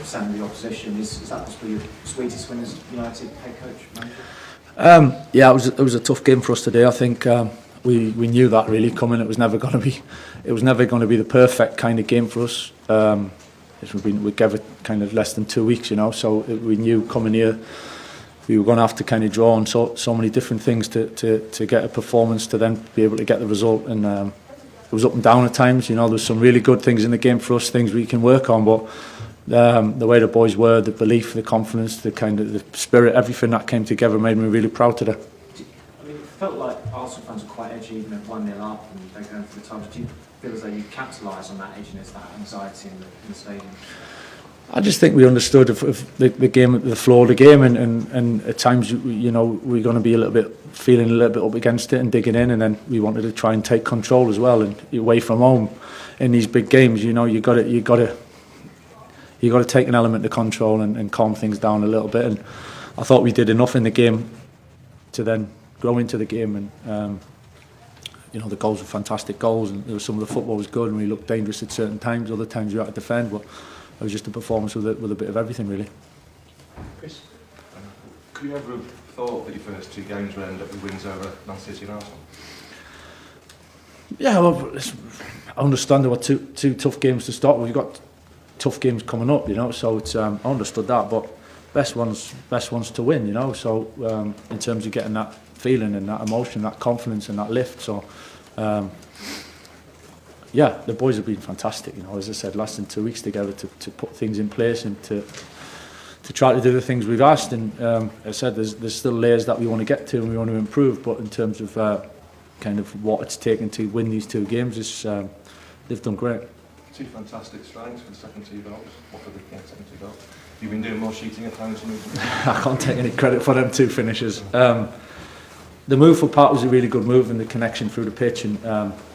100% of the opposition. Is that possibly your sweetest win as United head coach, manager? Yeah, it was a tough game for us today. I think we knew that really coming. It was never going to be the perfect kind of game for us. We gave it kind of less than 2 weeks, so we knew coming here we were going to have to kind of draw on so many different things to get a performance to then be able to get the result. And it was up and down at times. There was some really good things in the game for us, things we can work on, but the way the boys were, the belief, the confidence, the spirit, everything that came together made me really proud today. I mean, it felt like Arsenal fans were quite edgy, even at 1-0 up, and they're going for the times. Do you feel as though you capitalised on that edginess, that anxiety in the stadium? I just think we understood of the game, the flow of the game, and at times we're going to be feeling a little bit up against it and digging in, and then we wanted to try and take control as well. And away from home in these big games, you got to take an element of control and calm things down a little bit. And I thought we did enough in the game to then grow into the game. And the goals were fantastic goals, and some of the football was good, and we looked dangerous at certain times. Other times we had to defend, but it was just a performance with a bit of everything, really. Chris, could you ever have thought that your first 2 games would end up with wins over Man City and Arsenal? Yeah, well, I understand there were two tough games to start with. We've got tough games coming up, so it's I understood that, but best ones to win, So in terms of getting that feeling and that emotion, that confidence and that lift, so. Yeah, the boys have been fantastic. As I said, lasting 2 weeks together to put things in place and to try to do the things we've asked. And as I said, there's still layers that we want to get to and we want to improve. But in terms of kind of what it's taken to win these 2 games, they've done great. 2 fantastic strikes for the second 2 goals. What for the second 2 goals? You've been doing more shooting at times than I can't take any credit for them 2 finishes. The move for Pat was a really good move, and the connection through the pitch, and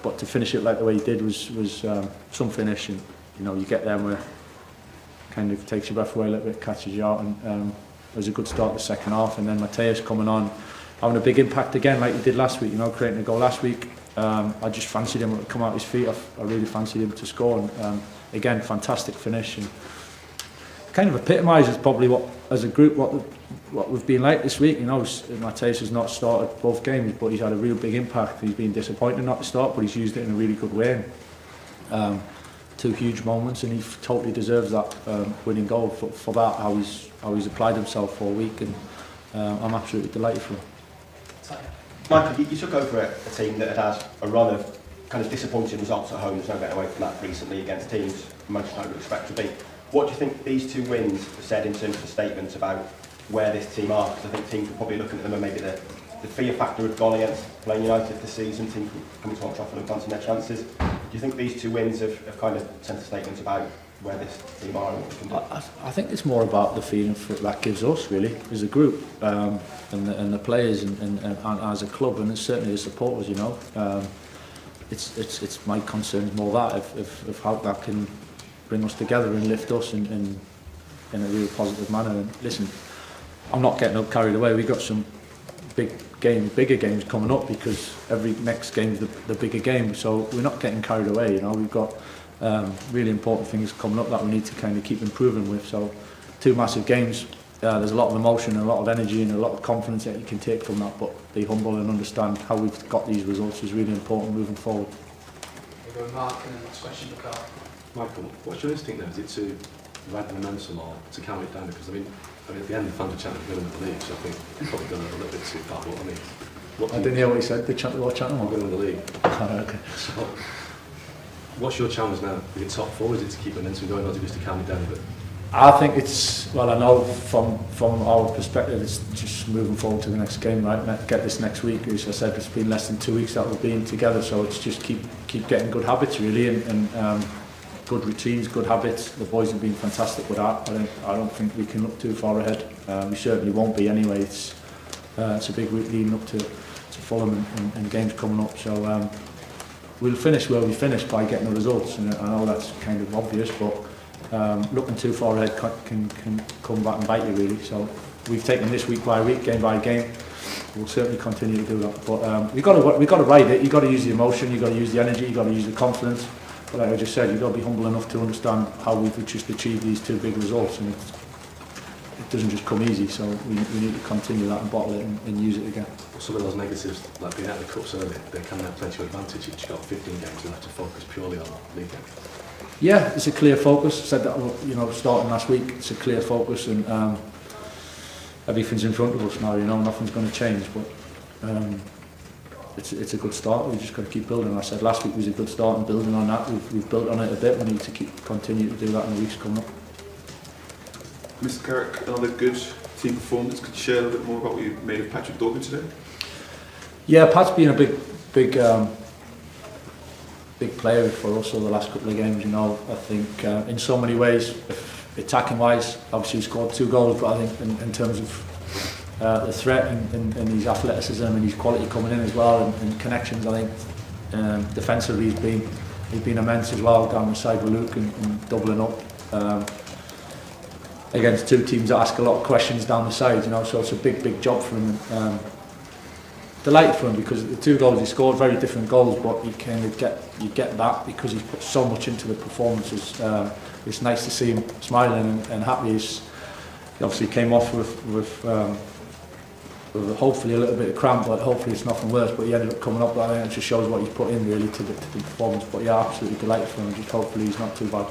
but to finish it like the way he did was some finish, and you get there where kind of takes your breath away a little bit, catches you out, and it was a good start to the second half. And then Mateus coming on, having a big impact again like he did last week, creating a goal last week. I just fancied him to come out his feet. I really fancied him to score, and again, fantastic finish, and kind of epitomises probably what, as a group, what we've been like this week. Mateus has not started both games, but he's had a real big impact. He's been disappointed not to start, but he's used it in a really good way. 2 huge moments, and he totally deserves that winning goal for that. How he's applied himself for a week, and I'm absolutely delighted for him. Michael, you took over a team that had had a run of kind of disappointing results at home. There's no getting away from that recently against teams Manchester United would expect to beat. What do you think these 2 wins have said in terms of the statements about where this team are? Because I think teams are probably looking at them and maybe the fear factor had gone against playing United this season, teams coming to Old Trafford and fancying their chances. Do you think these 2 wins have kind of sent a statement about where this team are and what we can do? I think it's more about the feeling that gives us, really, as a group, and the players and as a club, and it's certainly the supporters, It's my concern more that of how that can bring us together and lift us in a real positive manner. And listen, I'm not getting up carried away. We've got some bigger games coming up, because every next game is the bigger game. So we're not getting carried away. We've got really important things coming up that we need to kind of keep improving with. So 2 massive games. There's a lot of emotion and a lot of energy and a lot of confidence that you can take from that. But be humble and understand how we've got these results is really important moving forward. We'll go Mark, and then last question to Carl. Michael, what's your instinct then? Is it to ride the momentum or to calm it down? Because I mean, at the end, the fans are chanting for winning the league, so I think you've probably done it a little bit too far. But I didn't hear what he said. They chanted what? Winning the league. Okay. So, what's your challenge now? With your top 4, is it to keep momentum going, or is it just to calm it down a bit? I think I know from our perspective, it's just moving forward to the next game, right? Get this next week. As I said, it's been less than 2 weeks that we've been together, so it's just keep getting good habits, really, and good routines, good habits. The boys have been fantastic with that. I don't think we can look too far ahead. We certainly won't be anyway. It's a big week leading up to Fulham and games coming up, so we'll finish where we finish by getting the results, and I know that's kind of obvious, but looking too far ahead can come back and bite you, really. So we've taken this week by week, game by game. We'll certainly continue to do that. But we've got to ride it. You've got to use the emotion, you've got to use the energy, you've got to use the confidence. But like I just said, you've got to be humble enough to understand how we've just achieved these two big results, and it doesn't just come easy, so we need to continue that and bottle it and use it again. Some of those negatives, like being out of the cups early, they can now play to your advantage. You've got 15 games, you have to focus purely on league games. Yeah, it's a clear focus. I said that, you know, starting last week, it's a clear focus, and everything's in front of us now, you know, nothing's going to change, but it's a good start. We've just got to keep building. I said last week was a good start, and building on that, we've built on it a bit. We need to continue to do that in the weeks coming up. Mr. Carrick, another good team performance. Could you share a little bit more about what you made of Patrick Dorgan today? Yeah, Pat's been a big player for us over the last couple of games. You know, I think in so many ways, attacking wise, obviously he scored 2 goals, but I think in terms of the threat and his athleticism and his quality coming in as well, and connections, I think defensively he's been immense as well down the side with Luke and doubling up. Against 2 teams that ask a lot of questions down the side, you know, so it's a big job for him. Delighted for him, because the 2 goals he scored, very different goals, but you kind of get that because he's put so much into the performances. It's nice to see him smiling and happy. He obviously came off with hopefully a little bit of cramp, but hopefully it's nothing worse. But he ended up coming up. I think it just shows what he's put in really to the performance. But yeah, absolutely delighted for him. Just hopefully he's not too bad.